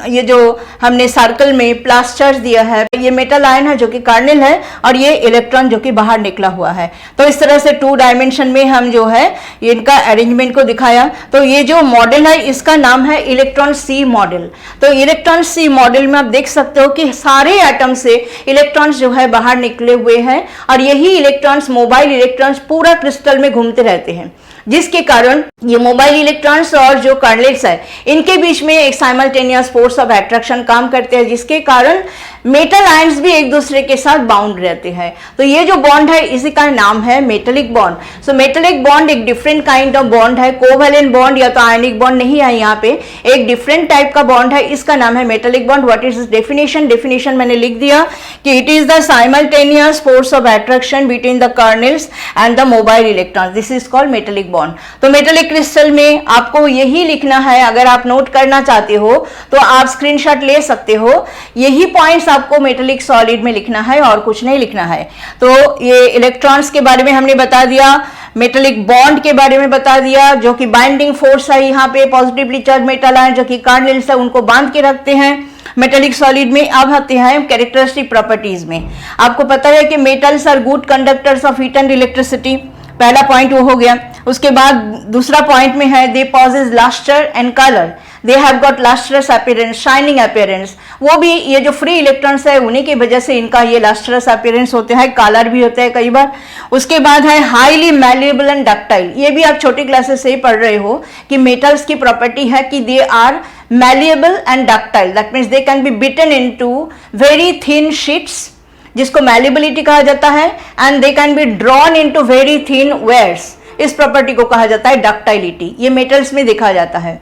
ये जो हमने सर्कल में प्लस चार्ज दिया है ये मेटल आयन है जो कि कार्नेल है और ये इलेक्ट्रॉन जो कि बाहर निकला हुआ है. तो इस तरह से 2 डायमेंशन में हम जो है इनका अरेंजमेंट को दिखाया. तो ये जो मॉडल है इसका नाम है इलेक्ट्रॉन सी मॉडल. तो इलेक्ट्रॉन सी मॉडल में आप देख सकते हो कि सारे एटम से इलेक्ट्रॉन जो है बाहर निकले हुए हैं और यही इलेक्ट्रॉन्स मोबाइल इलेक्ट्रॉन्स पूरा क्रिस्टल में घूमते रहते हैं, जिसके कारण ये मोबाइल इलेक्ट्रॉन्स और जो कार्नेल्स है इनके बीच में एक साइमल्टेनियस फोर्स ऑफ अट्रैक्शन काम करते हैं, जिसके कारण मेटल आयंस भी एक दूसरे के साथ बाउंड रहते हैं. तो ये जो बॉन्ड है इसी का नाम है मेटेलिक बॉन्ड. सो मेटेलिक बॉन्ड एक डिफरेंट काइंड ऑफ बॉन्ड है, कोवैलेंट बॉन्ड या तो आयनिक बॉन्ड नहीं है, यहाँ पे एक डिफरेंट टाइप का बॉन्ड है, इसका नाम है metallic bond. What is definition मैंने लिख दिया कि it is the simultaneous force of attraction between the kernels and the mobile electron. This is called metallic bond. तो मेटेलिक क्रिस्टल में आपको यही लिखना है. अगर आप नोट करना चाहते हो तो आप स्क्रीनशॉट ले सकते हो. यही पॉइंट्स आपको मेटेलिक सॉलिड में लिखना है और कुछ नहीं लिखना है. तो ये इलेक्ट्रॉन्स के बारे में हमने बता दिया, मेटेलिक बॉन्ड के बारे में बता दिया जो कि बाइंडिंग फोर्स है यहाँ पे पॉजिटिवली चार्ज मेटल आयन जो कि कार्नेल्स है उनको बांध के रखते हैं मेटेलिक सॉलिड में. अब आते हैं कैरेक्टरिस्टिक प्रॉपर्टीज में. आपको पता है कि metals are good conductors of heat and electricity, पहला पॉइंट वो हो गया. उसके बाद दूसरा पॉइंट में है they possess lustre and colour, they have got lustrous appearance, shining appearance. वो भी ये जो फ्री इलेक्ट्रॉन्स है उन्हीं की वजह से इनका ये लस्ट्रस अपीयरेंस होते हैं, कलर भी होते हैं कई बार. उसके बाद है हाईली मैल्लेबल एंड डक्टाइल. ये भी आप छोटी क्लासेस से ही पढ़ रहे हो कि मेटल्स की प्रॉपर्टी है कि they are malleable and ductile. That means they can be beaten into very thin sheets जिसको मैल्लेबिलिटी कहा जाता है, and they can be drawn into very thin wires. इस प्रॉपर्टी को कहा जाता है डक्टाइलिटी. ये मेटल्स में देखा जाता है.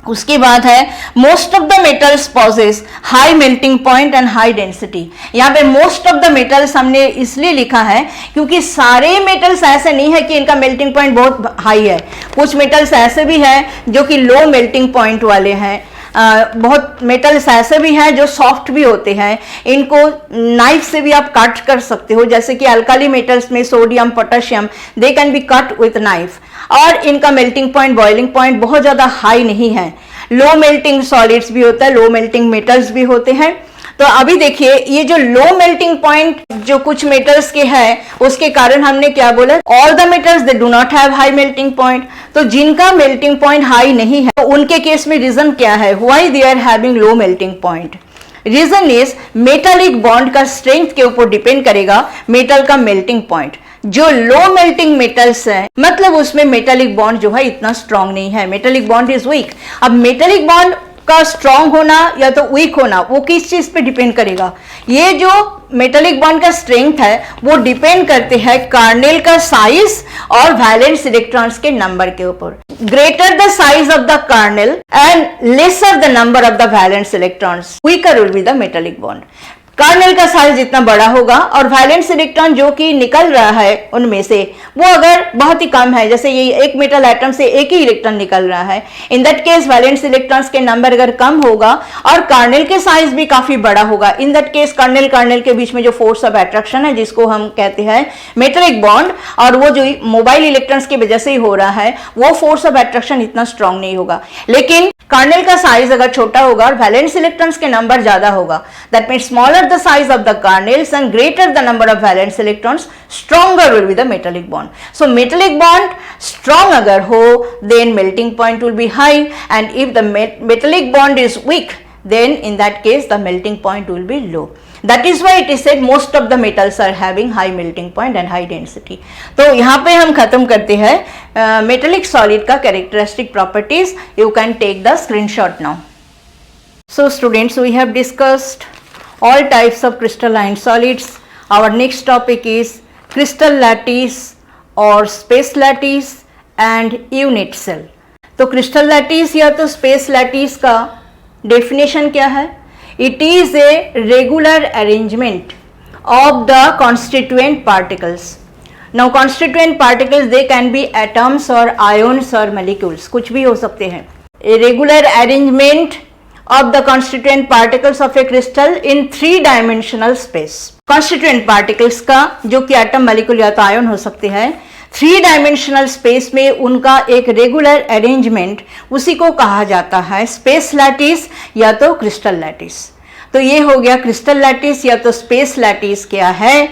उसके बाद है most of the metals possess high melting point and high density. यहाँ पे मोस्ट ऑफ द मेटल्स हमने इसलिए लिखा है क्योंकि सारे मेटल्स ऐसे नहीं है कि इनका मेल्टिंग पॉइंट बहुत हाई है. कुछ मेटल्स ऐसे भी हैं जो कि लो मेल्टिंग पॉइंट वाले हैं. बहुत मेटल्स ऐसे भी हैं जो सॉफ्ट भी होते हैं, इनको नाइफ से भी आप कट कर सकते हो. जैसे कि अल्काली मेटल्स में sodium potassium they can B cut with knife और इनका मेल्टिंग पॉइंट बॉइलिंग पॉइंट बहुत ज़्यादा हाई नहीं है. लो मेल्टिंग सॉलिड्स भी होता है, लो मेल्टिंग मेटल्स भी होते हैं. तो अभी देखिए ये जो लो मेल्टिंग पॉइंट जो कुछ मेटल्स के हैं उसके कारण हमने क्या बोला, all the metals they do not have high melting point. तो जिनका मेल्टिंग पॉइंट हाई नहीं है तो उनके केस में रीजन क्या है, why they are having low melting point. Reason is metallic bond का स्ट्रेंथ के ऊपर डिपेंड करेगा मेटल का मेल्टिंग पॉइंट. जो लो मेल्टिंग मेटल्स हैं मतलब उसमें मेटालिक बॉन्ड जो है इतना स्ट्रांग नहीं है, मेटालिक बॉन्ड इज वीक. अब मेटालिक बॉन्ड का स्ट्रांग होना या तो वीक होना वो किस चीज पे डिपेंड करेगा, ये जो मेटालिक बॉन्ड का स्ट्रेंथ है वो डिपेंड करते हैं कार्नेल का साइज और वैलेंस इलेक्ट्रॉन्स के नंबर के ऊपर. Greater the size of the Cornell and lesser the number of the valence electrons, weaker will be the metallic bond. Cornell का साइज जितना बड़ा होगा और वैलेंस इलेक्ट्रॉन जो कि निकल रहा है उनमें से वो अगर बहुत ही कम है, जैसे ये एक मेटल एटम से एक ही इलेक्ट्रॉन निकल रहा है, in that case valence electrons के नंबर अगर कम होगा और कार्नेल के साइज भी काफी बड़ा होगा, इन दैट केस कार्नेल के बीच में जो फोर्स ऑफ अट्रैक्शन है जिसको हम कहते हैं मेटलिक बॉन्ड, और वो जो मोबाइल इलेक्ट्रॉन्स की वजह से ही हो रहा है, वो फोर्स ऑफ अट्रैक्शन इतना स्ट्रांग नहीं होगा। लेकिन कार्नेल का साइज अगर छोटा होगा और वैलेंस इलेक्ट्रॉन्स के नंबर ज्यादा होगा, that means smaller the size of the kernels and greater the number of valence electrons, stronger will be the metallic bond. So metallic bond strong agar ho, then melting point will be high, and if the metallic bond is weak, then in that case the melting point will be low. That is why it is said most of the metals are having high melting point and high density. तो यहाँ पे हम खत्म करते हैं metallic solid का characteristic properties. You can take the screenshot now. So students, we have discussed all types of crystalline solids. Our next topic is crystal lattice or space lattice and unit cell. तो crystal lattice या तो space lattice का definition क्या है? It is a regular arrangement of the constituent particles. Now constituent particles they can be atoms or ions or molecules, कुछ भी हो सकते हैं. A regular arrangement of the constituent particles of a crystal in 3-dimensional space. Constituent particles का जो कि atom molecule या तो आयन हो सकते हैं, 3-dimensional space में उनका एक रेगुलर अरेंजमेंट, उसी को कहा जाता है स्पेस लैटिस या तो क्रिस्टल लैटिस. तो ये हो गया क्रिस्टल लैटिस या तो स्पेस लैटिस क्या है.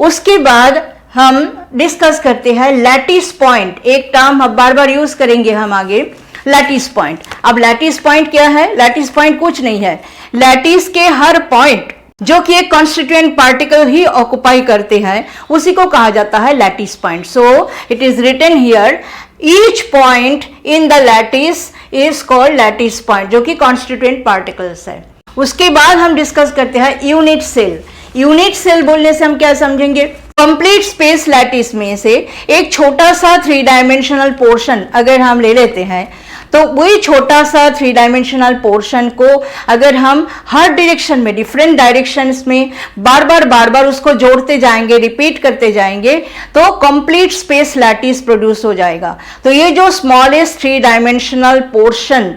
उसके बाद हम डिस्कस करते हैं लैटिस पॉइंट. एक टर्म अब बार बार यूज करेंगे हम आगे, लैटिस पॉइंट. अब लैटिस पॉइंट क्या है? लैटिस पॉइंट कुछ नहीं है, लैटिस के हर पॉइंट जो कि एक कॉन्स्टिट्यूएंट पार्टिकल ही ऑक्युपाई करते हैं उसी को कहा जाता है lattice point. So it is written here each point in the lattice is called lattice point, जो कि कॉन्स्टिट्यूएंट पार्टिकल्स है. उसके बाद हम डिस्कस करते हैं यूनिट सेल. यूनिट सेल बोलने से हम क्या समझेंगे? कंप्लीट स्पेस लैटिस में से एक छोटा सा 3-डायमेंशनल पोर्शन अगर हम ले लेते हैं, तो वही छोटा सा 3-डायमेंशनल पोर्शन को अगर हम हर डायरेक्शन में, डिफरेंट डायरेक्शंस में बार बार उसको जोड़ते जाएंगे, रिपीट करते जाएंगे, तो कंप्लीट स्पेस लैटिस प्रोड्यूस हो जाएगा. तो ये जो स्मॉलेस्ट 3-डायमेंशनल पोर्शन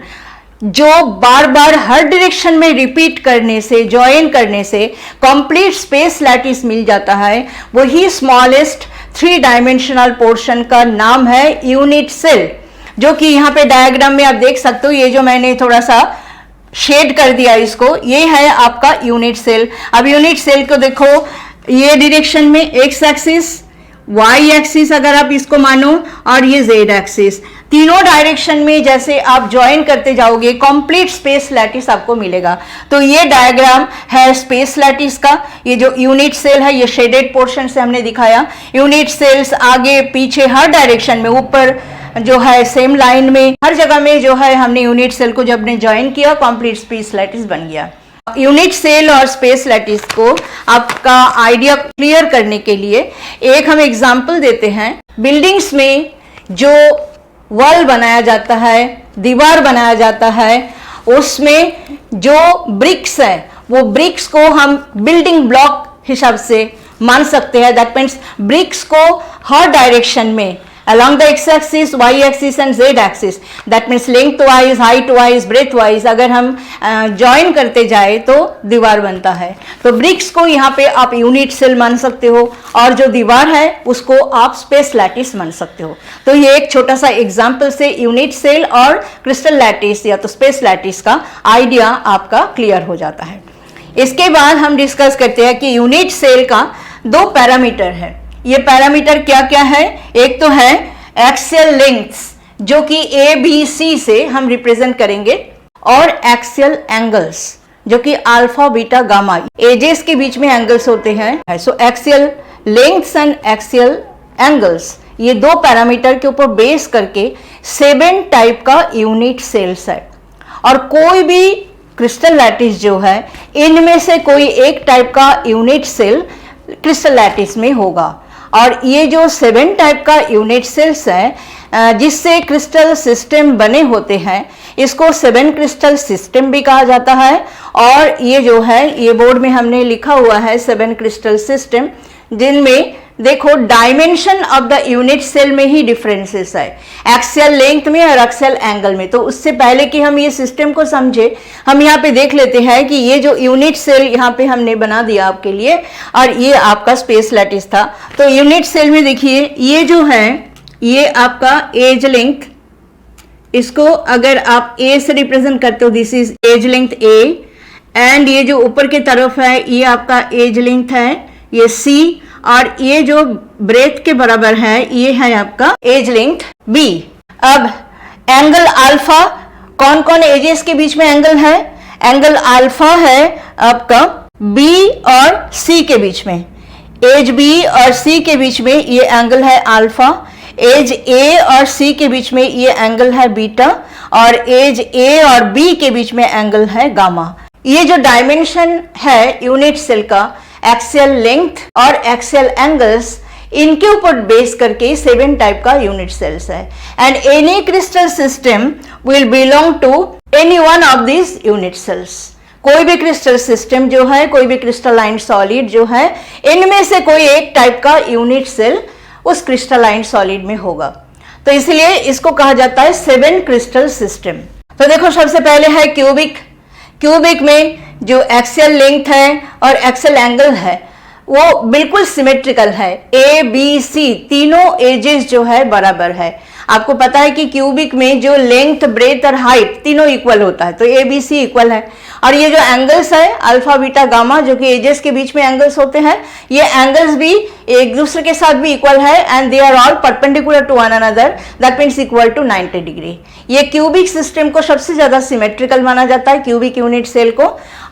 जो बार बार हर डायरेक्शन में रिपीट करने से, ज्वाइन करने से कंप्लीट स्पेस लैटिस मिल जाता है, वही स्मॉलेस्ट 3-डायमेंशनल पोर्शन का नाम है यूनिट सेल, जो कि यहाँ पे डायग्राम में आप देख सकते हो. ये जो मैंने थोड़ा सा शेड कर दिया इसको, ये है आपका यूनिट सेल. अब यूनिट सेल को देखो, ये डायरेक्शन में एक्स एक्सिस, वाई एक्सिस अगर आप इसको मानो, और ये जेड एक्सिस, तीनों डायरेक्शन में जैसे आप ज्वाइन करते जाओगे कंप्लीट स्पेस लैटिस आपको मिलेगा. तो ये डायग्राम है स्पेस लैटिस का. ये जो यूनिट सेल है ये शेडेड पोर्शन से हमने दिखाया. यूनिट सेल्स आगे पीछे हर डायरेक्शन में, ऊपर जो है सेम लाइन में, हर जगह में जो है हमने यूनिट सेल को जब ने ज्वाइन किया कंप्लीट स्पेस लैटिस बन गया. यूनिट सेल और स्पेस लैटिस को आपका आइडिया क्लियर करने के लिए एक हम एग्जांपल देते हैं. बिल्डिंग्स में जो वॉल बनाया जाता है, दीवार बनाया जाता है, उसमें जो ब्रिक्स है वो ब्रिक्स को हम बिल्डिंग ब्लॉक हिसाब से मान सकते हैं. दैट मीन्स ब्रिक्स को हर डायरेक्शन में along the x axis, y axis and z axis, that means length wise, height wise, breadth wise अगर हम ज्वाइन करते जाए तो दीवार बनता है. तो ब्रिक्स को यहाँ पे आप यूनिट सेल मान सकते हो और जो दीवार है उसको आप स्पेस लैटिस मान सकते हो. तो ये एक छोटा सा एग्जाम्पल से यूनिट सेल और क्रिस्टल लैटिस या तो स्पेस लैटिस का आइडिया आपका क्लियर हो जाता है. इसके बाद हम डिस्कस करते हैं कि यूनिट सेल का 2 पैरामीटर है. ये पैरामीटर क्या क्या है? एक तो है एक्सियल लेंथ्स जो कि ABC से हम रिप्रेजेंट करेंगे, और एक्सियल एंगल्स जो कि अल्फा बीटा गामा, एजेस के बीच में एंगल्स होते हैं. So axial lengths and axial angles, ये 2 पैरामीटर के ऊपर बेस करके 7 टाइप का यूनिट सेल्स है. और कोई भी क्रिस्टल लैटिस जो है इनमें से कोई एक टाइप का यूनिट सेल क्रिस्टल लैटिस में होगा. और ये जो 7 टाइप का यूनिट सेल्स है जिससे क्रिस्टल सिस्टम बने होते हैं, इसको 7 क्रिस्टल सिस्टम भी कहा जाता है और ये जो है ये बोर्ड में हमने लिखा हुआ है 7 क्रिस्टल सिस्टम, जिनमें देखो dimension of the unit cell में ही डिफरेंसेस है, एक्सियल लेंथ में और एक्सियल एंगल में। तो उससे पहले कि हम ये सिस्टम को समझे, हम यहाँ पे देख लेते हैं कि ये जो यूनिट सेल यहाँ पे हमने बना दिया आपके लिए, और ये आपका स्पेस लैटिस था। तो यूनिट सेल में देखिए ये जो है ये आपका एज लेंथ, इसको अगर आप ए से रिप्रेजेंट करते हो, this is edge length a, and ये जो ऊपर की तरफ है ये आपका एज लेंथ है, ये सी, और ये जो ब्रेथ के बराबर है ये है आपका एज लेंथ बी। अब एंगल अल्फा, कौन कौन एजेस के बीच में एंगल है? एंगल अल्फा है आपका बी और सी के बीच में, एज बी और सी के बीच में ये एंगल है अल्फा, एज ए और सी के बीच में ये एंगल है बीटा, और एज ए और बी के बीच में एंगल है गामा। ये जो डायमेंशन है यूनिट सेल का, एक्सियल लेंथ और एक्सियल एंगल्स, इनके ऊपर बेस करके 7 टाइप का यूनिट सेल्स है। And any crystal system will belong to any one of this unit cells. कोई भी क्रिस्टल सिस्टम जो है, कोई भी क्रिस्टलाइन सॉलिड जो है, इनमें से कोई एक टाइप का यूनिट सेल उस क्रिस्टलाइन सॉलिड में होगा। तो इसलिए इसको कहा जाता है 7 क्रिस्टल सिस्टम। तो देखो सबसे पहले है क्यूबिक। क्यूबिक में जो एक्सियल लेंथ है और एक्सियल एंगल है वो बिल्कुल सिमेट्रिकल है, ए बी सी तीनों एजेस जो है बराबर है। आपको पता है कि क्यूबिक में जो लेंथ, ब्रेथ और हाइट तीनों इक्वल होता है, तो ए बी सी इक्वल है। और ये जो एंगल्स है अल्फा बीटा गामा, जो कि एजेस के बीच में एंगल्स होते हैं, ये एंगल्स भी एक दूसरे के साथ भी इक्वल है, and they are all perpendicular to one another, that means equal to 90 degree. ये क्यूबिक सिस्टम को सबसे ज्यादा सिमेट्रिकल माना जाता है, क्यूबिक यूनिट सेल को,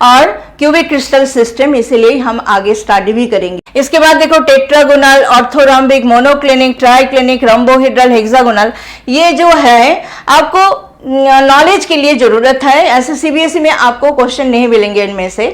और क्यूबिक क्रिस्टल सिस्टम इसीलिए हम आगे स्टडी भी करेंगे। इसके बाद देखो tetragonal, orthorhombic, monoclinic, triclinic, rhombohedral, hexagonal. ये जो है आपको नॉलेज के लिए जरूरत है, ऐसे सीबीएसई में आपको क्वेश्चन नहीं मिलेंगे इनमें से,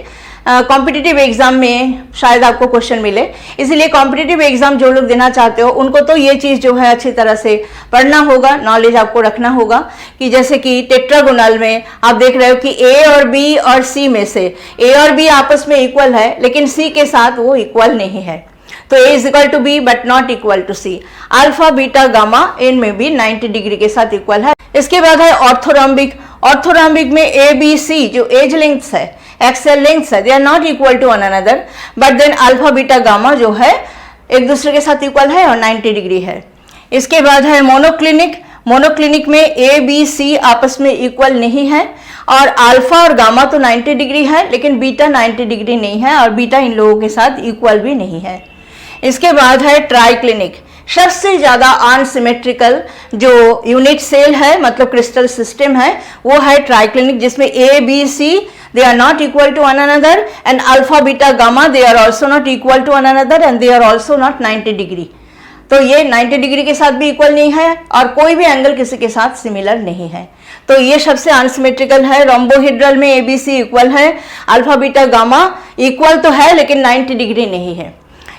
कॉम्पिटिटिव एग्जाम में शायद आपको क्वेश्चन मिले, इसलिए कॉम्पिटिटिव एग्जाम जो लोग देना चाहते हो उनको तो ये चीज जो है अच्छी तरह से पढ़ना होगा, नॉलेज आपको रखना होगा। कि जैसे कि टेट्रागोनल में आप देख रहे हो कि ए और बी और सी में से ए और बी आपस में इक्वल है, लेकिन सी के साथ वो इक्वल नहीं है, तो A is equal to b but not equal to c. Alpha beta gamma इनमें भी 90 डिग्री के साथ इक्वल है। इसके बाद है ऑर्थोरॉम्बिक। ऑर्थोरॉम्बिक में ए बी सी जो एज लेंथ्स है, एक्सियल लेंथ्स है, they are not equal to one another, but then alpha beta gamma जो है एक दूसरे के साथ इक्वल है और 90 डिग्री है। इसके बाद है मोनोक्लिनिक। मोनोक्लिनिक में ए बी सी आपस में इक्वल नहीं है, और अल्फा और गामा तो 90 डिग्री है, लेकिन बीटा 90 डिग्री नहीं है, और बीटा इन लोगों के साथ इक्वल भी नहीं है। इसके बाद है ट्राइक्लिनिक। सबसे ज्यादा अनसिमेट्रिकल जो यूनिट सेल है, मतलब क्रिस्टल सिस्टम है, वो है ट्राइक्लिनिक, जिसमें a b c they are not equal to one another, and alpha beta gamma they are also not equal to one another, and they are also not 90 degree. तो ये 90 degree के साथ भी equal नहीं है, और कोई भी एंगल किसी के साथ सिमिलर नहीं है। तो ये सबसे अनसिमेट्रिकल है। रोम्बोहेड्रल में एबीसी इक्वल है, अल्फा बीटा गामा इक्वल तो है लेकिन 90 डिग्री नहीं है।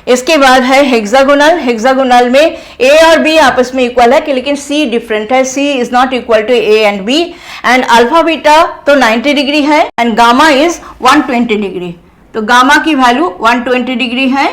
इसके बाद है हेक्सागोनल। हेक्सागोनल में ए और बी आपस में इक्वल है, लेकिन सी डिफरेंट है, C is not equal to A and B, and alpha beta तो 90 डिग्री है एंड गामा इज 120 डिग्री। तो गामा की वैल्यू 120 डिग्री है,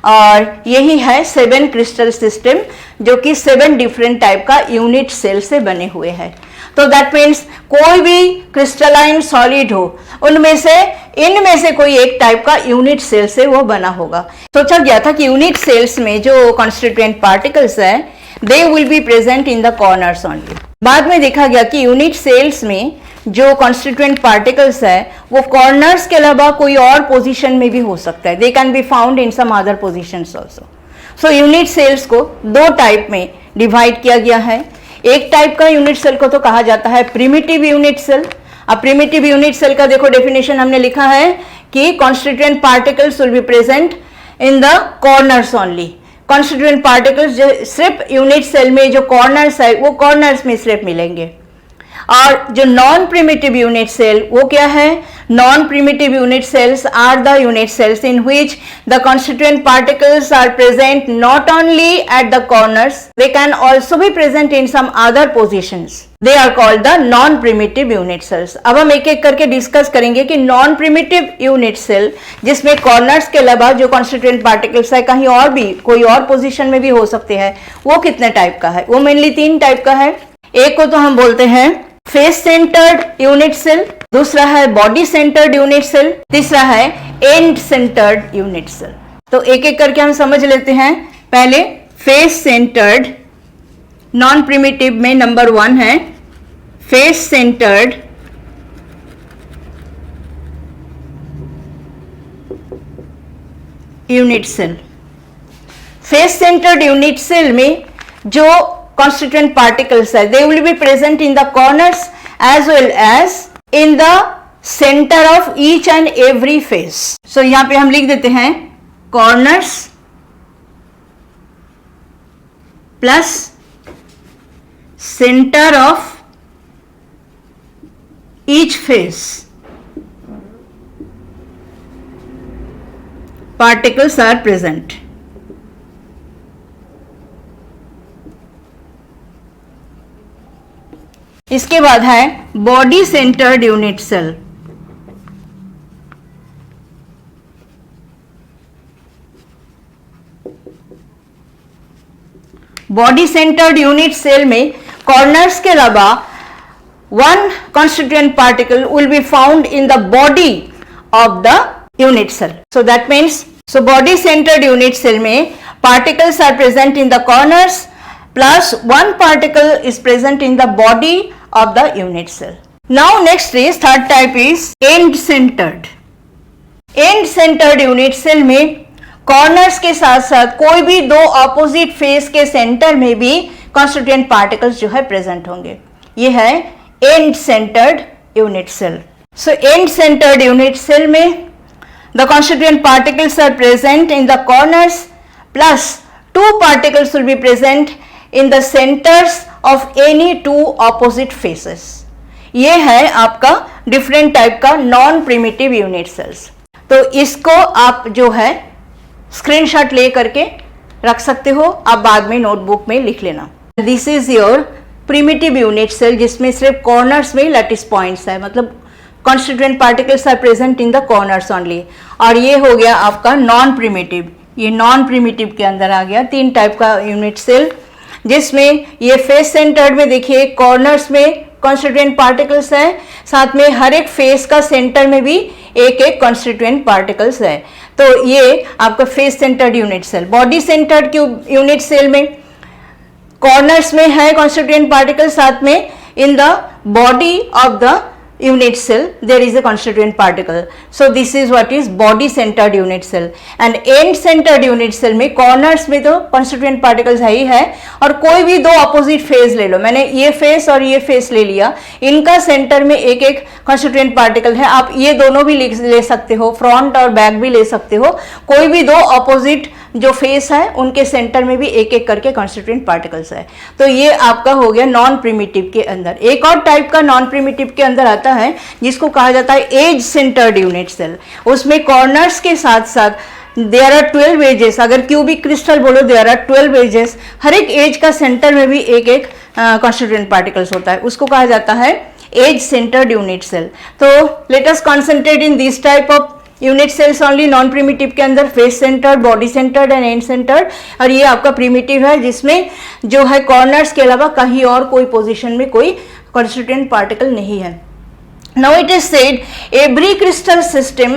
और यही है 7 क्रिस्टल सिस्टम, जो कि 7 डिफरेंट टाइप का यूनिट सेल से बने हुए हैं। तो दैट मीन्स कोई भी क्रिस्टलाइन सॉलिड हो, उनमें से इनमें से कोई एक टाइप का यूनिट सेल से वो बना होगा। सोचा गया था कि यूनिट सेल्स में जो कॉन्स्टिट्यूएंट पार्टिकल्स है, they will be present in the corners only. बाद में देखा गया कि यूनिट सेल्स में जो कॉन्स्टिट्यूएंट पार्टिकल्स है वो कॉर्नर्स के अलावा कोई और पोजीशन में भी हो सकता है, they can be found in some other positions also. So unit cells को 2 टाइप में डिवाइड किया गया है। एक टाइप का यूनिट सेल को तो कहा जाता है प्रिमिटिव यूनिट सेल। अब प्रिमिटिव यूनिट सेल का देखो डेफिनेशन हमने लिखा है कि constituent particles will be present in the corners only. Constituent particles जो सिर्फ यूनिट सेल में जो कॉर्नर्स है वो कॉर्नर्स में सिर्फ मिलेंगे। और जो नॉन प्रिमिटिव यूनिट सेल वो क्या है? Non primitive unit cells are the unit cells in which the constituent particles are present not only at the corners, they can also be present in some other positions. They are called the non-primitive unit cells. अब हम एक एक करके discuss करेंगे कि non primitive unit cell जिसमें corners के अलावा जो कॉन्स्टिट्यूएंट पार्टिकल्स है कहीं और भी कोई और पोजीशन में भी हो सकते हैं, वो कितने टाइप का है? वो मेनली 3 टाइप का है। एक को तो हम बोलते हैं फेस सेंटर्ड यूनिट सेल, दूसरा है बॉडी सेंटर्ड यूनिट सेल, तीसरा है एंड सेंटर्ड यूनिट सेल। तो एक एक करके हम समझ लेते हैं। पहले फेस सेंटर्ड, नॉन प्रिमिटिव में नंबर 1 है face centred unit cell. Face centred unit cell में जो constituent particles है, they will be present in the corners as well as in the center of each and every face. So यहां पे हम लिख देते हैं corners plus center of each face particles are present. इसके बाद है body centred unit cell. Body centred unit cell में कॉर्नर्स के अलावा 1 constituent particle will be found in the body of the unit cell. So that means, so body centered unit cell में particles are present in the corners plus 1 particle is present in the body of the unit cell. Now next is third type is end centered. End centered unit cell में corners के साथ साथ कोई भी 2 opposite face के center में भी constituent particles जो है present होंगे। ये है end centered unit cell. So end centered unit cell में the constituent particles are present in the corners plus 2 particles will be present in the centers of any 2 opposite faces. ये है आपका different type का non primitive unit sales. तो इसको आप जो है स्क्रीनशॉट ले करके रख सकते हो, आप बाद में नोटबुक में लिख लेना। This is your primitive unit cell जिसमें सिर्फ कॉर्नर्स में लैटिस पॉइंट्स है, मतलब constituent particles are present in the corners only. और ये हो गया आपका नॉन प्रिमिटिव, ये नॉन प्रिमिटिव के अंदर आ गया 3 टाइप का यूनिट सेल, जिसमें ये फेस सेंटर्ड में देखिए कॉर्नर्स में कॉन्स्टिट्यूएंट पार्टिकल्स है, साथ में हर एक फेस का सेंटर में भी एक एक कॉन्स्टिट्यूएंट पार्टिकल्स है। तो ये आपका face centred unit cell. Body centred unit cell में कॉर्नर्स में है कॉन्स्टिट्यूएंट पार्टिकल, साथ में in the body of the unit cell there is a constituent particle. So this is what is body centered unit cell. And end centered unit cell में corners में तो constituent particles है ही है, और कोई भी 2 opposite phase ले लो, मैंने ये face और ये face ले लिया, इनका center में एक एक constituent particle है। आप ये दोनों भी ले सकते हो, front और back भी ले सकते हो, कोई भी 2 opposite जो फेस है उनके सेंटर में भी एक एक करके कॉन्स्टिट्यूएंट पार्टिकल्स है। तो ये आपका हो गया नॉन प्रिमिटिव के अंदर। एक और टाइप का नॉन प्रिमिटिव के अंदर आता है जिसको कहा जाता है एज सेंटर्ड यूनिट सेल। उसमें कॉर्नर्स के साथ साथ देयर आर 12 एजेस, अगर क्यूबिक क्रिस्टल बोलो देयर आर 12 एजेस, हर एक एज का सेंटर में भी एक एक कॉन्स्टिट्यूएंट पार्टिकल्स होता है, उसको कहा जाता है एज सेंटर्ड यूनिट सेल। तो let us concentrate in this type of unit sales only. Non primitive के अंदर face centred, body centred and and centred, और ये आपका प्रिमिटिव है जिसमें जो है कॉर्नर्स के अलावा कहीं और कोई पोजीशन में कोई कॉन्स्टिट्यूएंट पार्टिकल नहीं है। Now it is said every crystal system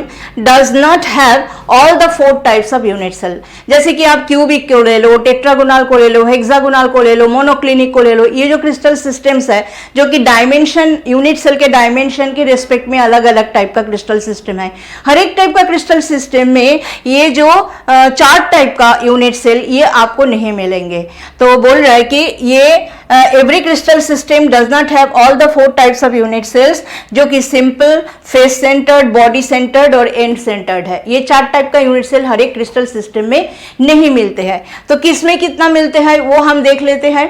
does not have all the 4 types of unit cell. जैसे कि आप क्यूबिक को ले लो, टेट्रागोनल को ले लो, हेक्सागोनल को ले लो, मोनोक्लिनिक को ले लो, ये जो क्रिस्टल सिस्टम्स है जो कि डायमेंशन यूनिट सेल के डायमेंशन के रिस्पेक्ट में अलग अलग टाइप का क्रिस्टल सिस्टम है। हर एक टाइप का क्रिस्टल सिस्टम में ये जो 4 टाइप का यूनिट सेल ये आपको नहीं मिलेंगे। तो बोल रहा है कि ये every crystal system does not have all the 4 types of unit cells, जो कि simple, face centred, body centred और एंड सेंटर्ड है। ये 4 टाइप का यूनिट सेल हर एक क्रिस्टल सिस्टम में नहीं मिलते हैं। तो किस में कितना मिलते हैं वो हम देख लेते हैं।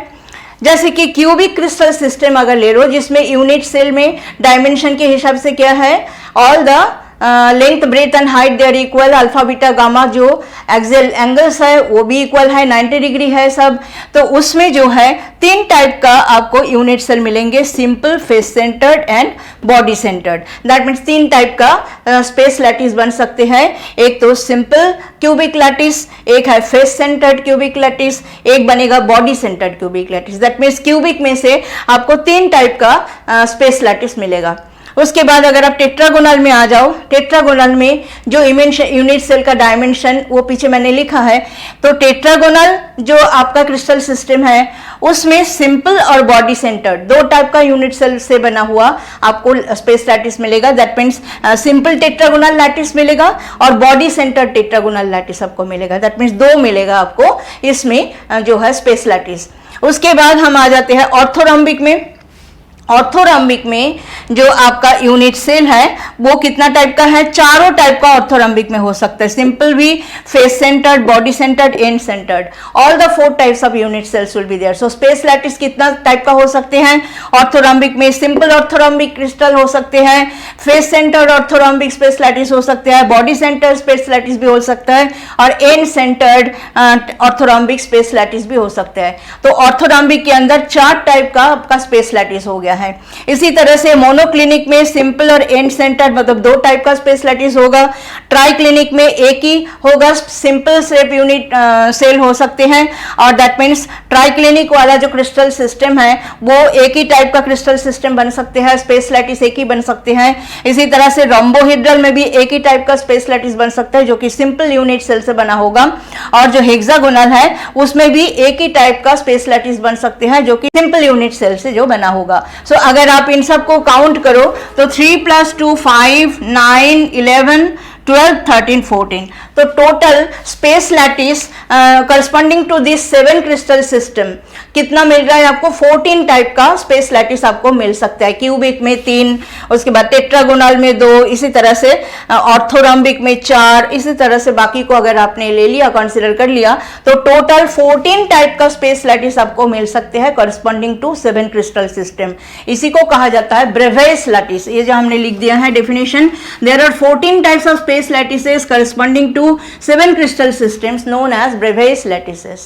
जैसे कि क्यूबिक क्रिस्टल सिस्टम अगर ले लो, जिसमें यूनिट सेल में डायमेंशन के हिसाब से क्या है, all the length breadth and height they are equal, alpha beta gamma जो एक्सियल एंगल्स है वो भी इक्वल है, 90 डिग्री है सब। तो उसमें जो है 3 टाइप का आपको यूनिट सेल मिलेंगे, simple, face centred and body centred. That means 3 type का स्पेस लैटिस बन सकते हैं। एक तो सिंपल क्यूबिक लैटिस, एक है फेस सेंटर्ड क्यूबिक लैटिस, एक बनेगा body centred cubic lattice. That means cubic में से आपको 3 टाइप का स्पेस लैटिस मिलेगा। उसके बाद अगर आप टेट्रागोनल में आ जाओ, टेट्रागोनल में जो यूनिट सेल का डायमेंशन वो पीछे मैंने लिखा है। तो टेट्रागोनल जो आपका क्रिस्टल सिस्टम है उसमें सिंपल और बॉडी सेंटर्ड 2 टाइप का यूनिट सेल से बना हुआ आपको स्पेस लैटिस मिलेगा। That means simple tetragonal lattice मिलेगा और बॉडी सेंटर्ड टेट्रागोनल लैटिस आपको मिलेगा। दैट मीन्स 2 मिलेगा आपको इसमें जो है स्पेस लैटिस। उसके बाद हम आ जाते हैं ऑर्थोरॉम्बिक में। ऑर्थोरॉम्बिक में जो आपका यूनिट सेल है वो कितना टाइप का है, 4 टाइप का ऑर्थोरॉम्बिक में हो सकता है, सिंपल भी, face centred, body centred, end centred, all the 4 types of unit cells will be there. So space lattice कितना टाइप का हो सकते हैं ऑर्थोरॉम्बिक में, सिंपल ऑर्थोरॉम्बिक क्रिस्टल हो सकते हैं, फेस सेंटर्ड ऑर्थोरॉम्बिक स्पेस लैटिस हो सकते हैं, बॉडी सेंटर्ड स्पेस लैटिस भी हो सकता है और एंड सेंटर्ड ऑर्थोरॉम्बिक स्पेस लैटिस भी हो सकता है। तो ऑर्थोरॉम्बिक के अंदर 4 टाइप का आपका स्पेस लैटिस हो गया है। इसी तरह से मोनोक्लिनिक में सिंपल और एंड सेंटर मतलब 2 टाइप का स्पेस लैटिस होगा। ट्राइक्लिनिक में एक ही होगा, सिंपल शेप यूनिट सेल हो सकते हैं और दैट मीन्स ट्राइक्लिनिक वाला जो क्रिस्टल सिस्टम है वो एक ही टाइप का क्रिस्टल सिस्टम बन सकते हैं, स्पेस लैटिस एक ही बन सकते हैं। इसी तरह से रोम्बोहेड्रल में भी एक ही टाइप का स्पेस लैटिस बन सकता है जो कि सिंपल यूनिट सेल से बना होगा और जो हेक्सागोनल है उसमें भी एक ही टाइप का स्पेस लैटिस बन सकते हैं जो कि सिंपल यूनिट सेल से जो बना होगा। सो अगर आप इन सब को काउंट करो तो 3 + 2 5 9 11 12 13 14 तो total space lattice corresponding to this 7 crystal system कितना मिल रहा है आपको, 14 टाइप का स्पेस लैटिस आपको मिल सकता है। क्यूबिक में 3, उसके बाद टेट्रागोनल में 2, इसी तरह से ऑर्थोरॉम्बिक में 4, इसी तरह से बाकी को अगर आपने ले लिया, कंसीडर कर लिया तो टोटल 14 टाइप का स्पेस लैटिस आपको मिल सकते हैं करस्पॉन्डिंग टू 7 क्रिस्टल सिस्टम। इसी को कहा जाता है ब्रेवेस लैटिस। ये जो हमने लिख दिया है definition, there are 14 types of space lattices corresponding to 7 crystal systems known as Bravais lattices.